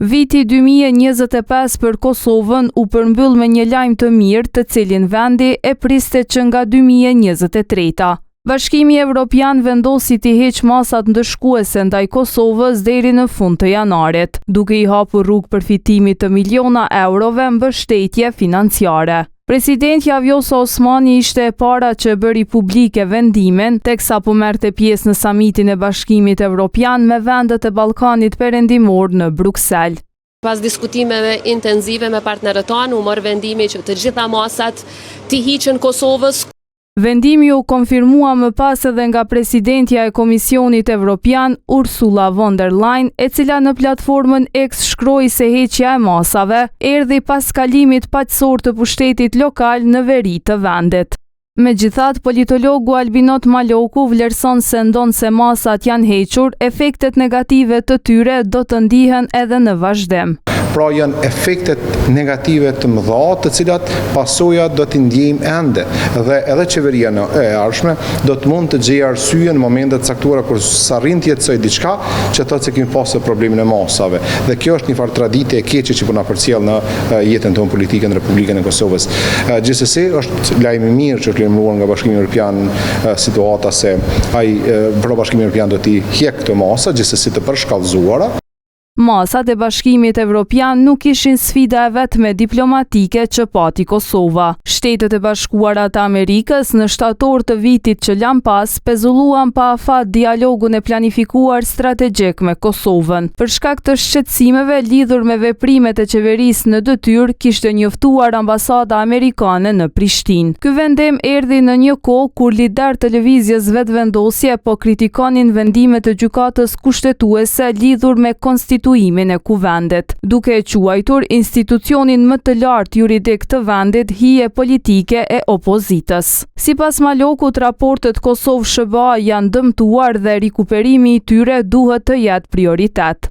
Viti 2025 për Kosovën u përmbyll me një lajm të mirë, të cilin vendi e priste që nga 2023. Bashkimi Evropian vendosi t'i heqë masat ndëshkuese ndaj Kosovës deri në fund të janarit, duke i hapur rrugë përfitimit të miliona eurove mbështetje financiare. Presidentja Vjosa Osmani ishte e para që bëri publike vendimin, teksa po merrte pjesë në samitin e Bashkimit Evropian me vendet e Ballkanit Perëndimor në Bruksel. Pas diskutimeve intenzive me partnerët tanë, u marrë vendimi që të gjitha masat t'i hiqen Kosovës. Vendimi u konfirmua më pas edhe nga presidentja e Komisionit Evropian, Ursula von der Leyen, e cila në platformën X shkroi se heqja e masave erdhi pas kalimit paqësor të pushtetit lokal në veri të vendit. Megjithatë, politologu Albinot Maloku vlerëson se ndonë se masat janë hequr, efektet negative të tyre do të ndihen edhe në vazhdim. Pra janë efektet negative të mëdha, të cilat pasojat do t'i ndjejmë ende, dhe edhe qeveria e ardhshme do të mund të gjejë arsye në momentet të caktuara kur sarrin të jetësoj diçka që thotë se kemi pasur problemin e masave. Dhe kjo është një farë tradite e keqe që po na përcjell në jetën tonë politike në Republikën e Kosovës. Gjithsesi, është lajm i mirë që është lëmuar nga Bashkimi Evropian situata se ai Bashkimi Evropian do t'i hiqë këto masa, gjithsesi të përshkallëzuara. Masat e Bashkimit Evropian nuk ishin sfida e vetme diplomatike që pati Kosova. Shtetet e Bashkuara të Amerikës në shtator të vitit që lan pas pezulluan pa afat dialogun e planifikuar strategjik me Kosovën. Për shkak të shqetësimeve lidhur me veprimet e qeverisë në detyrë, kishte njoftuar ambasada amerikane në Prishtinë. Ky vendim erdhi në një kohë kur lider televizjes vetëvendosje po kritikonin vendimet e gjykatës kushtetuese lidhur me konstituimin e kuvendit, duke e quajtur institucionin më të lartë juridik të vendit hije politike e opozitës. Sipas Malokut, raportet Kosovë-SBA janë dëmtuar dhe rikuperimi i tyre duhet të jetë prioritet.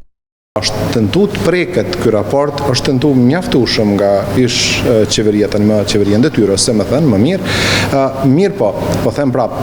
Është tentuar të preket ky raport, është tentuar mjaftueshëm nga ish qeveria tani më qeveria ndetyrë, ose më thënë më mirë po them prap,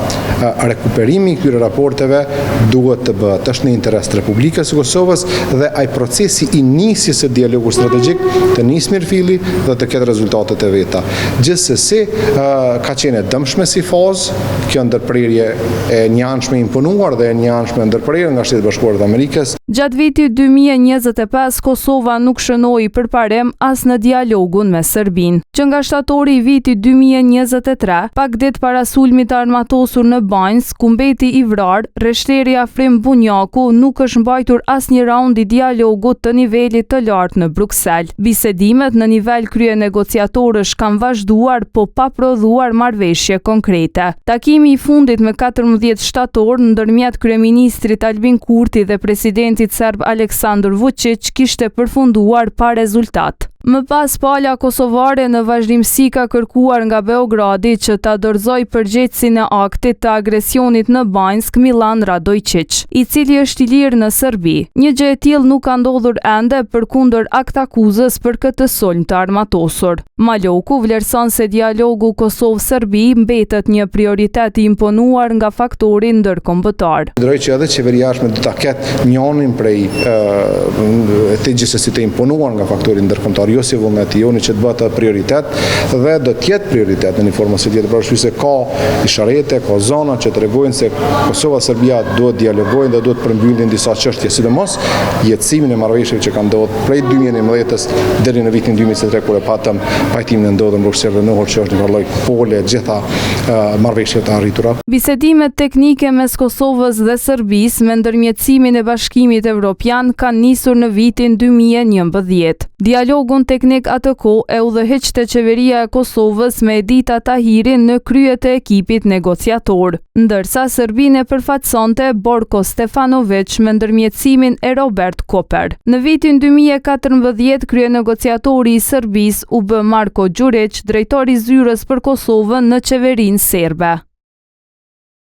rekuperimi i këtyre raporteve duhet të bëhet, është në interes të Republikës së Kosovës dhe ai procesi i nisjes së dialogut strategjik të nisë mirëfilli dhe të ketë rezultatet e veta. Gjithsesi, ka qenë dëmshme si fazë, kjo ndërprerje e njanshme imponuar dhe e njanshme ndërprerje nga Shtetet Bashkuara të Amerikës. Gjatë vitit 2025, Kosova nuk shënoi përparem as në dialogun me Serbinë. Që nga shtatori i vitit 2023, pak ditë para sulmit të armatosur në Banjës, ku mbeti i vrarë, rreshteri Afrim Bunjaku nuk është mbajtur asnjë raund i dialogut të nivelit të lartë në Bruksel. Bisedimet në nivel krye negociatorësh kanë vazhduar, po pa prodhuar marrëveshje konkrete. Takimi i fundit me 14 shtator ndërmjet kryeministrit Albin Kurti dhe presidentit serb Aleksandar Vučić kishte përfunduar pa rezultat. Më pas, pala kosovare në vazhdimsi ka kërkuar nga Beogradi që ta dorëzoj përgjegjësin e aktit të agresionit në Banjsk Milan Radojčić, i cili është i lirë në Serbi. Një gjë e tillë nuk ka ndodhur ende përkundër akt akuzës për këtë sulm të armatosur. Maloku vlerëson se dialogu Kosovë-Serbi mbetet një prioritet i imponuar nga faktori ndërkombëtar. Ndëroj që edhe qeveria jashtme do ta ketë njërin prej të gjithsesi të imponuar nga faktori ndërkombëtar, jo si vullneti joni që të bëhet prioritet dhe do të jetë prioritet në një formë ose tjetër, për shkak se ka isharete, ka zona që tregojnë se Kosova dhe Serbia duhet dialogojnë dhe duhet përmbyllin disa çështje, sidomos jetësimin e marrëveshjeve që kanë ndodhur prej 2011-s deri në vitin 2023 kur e patëm pajtimin e ndodhur në Bruksel dhe në Ohrid, që është një lloj pole gjitha marrëveshjet të arritura. Bisedimet teknike mes Kosovës dhe Serbisë me ndërmjetësimin e Bashkimit Evropian kanë nisur në vitin 2011. Dialogun teknik atë kohë e udhëheqte qeveria e Kosovës me Edita Tahirin në krye të ekipit negociator, ndërsa Serbinë e përfaqësonte Borko Stefanović me ndërmjetësimin e Robert Koper. Në vitin 2014, kryenegociatori i Serbisë u bë Marko Đurić, drejtori i zyrës për Kosovën në qeverinë serbe.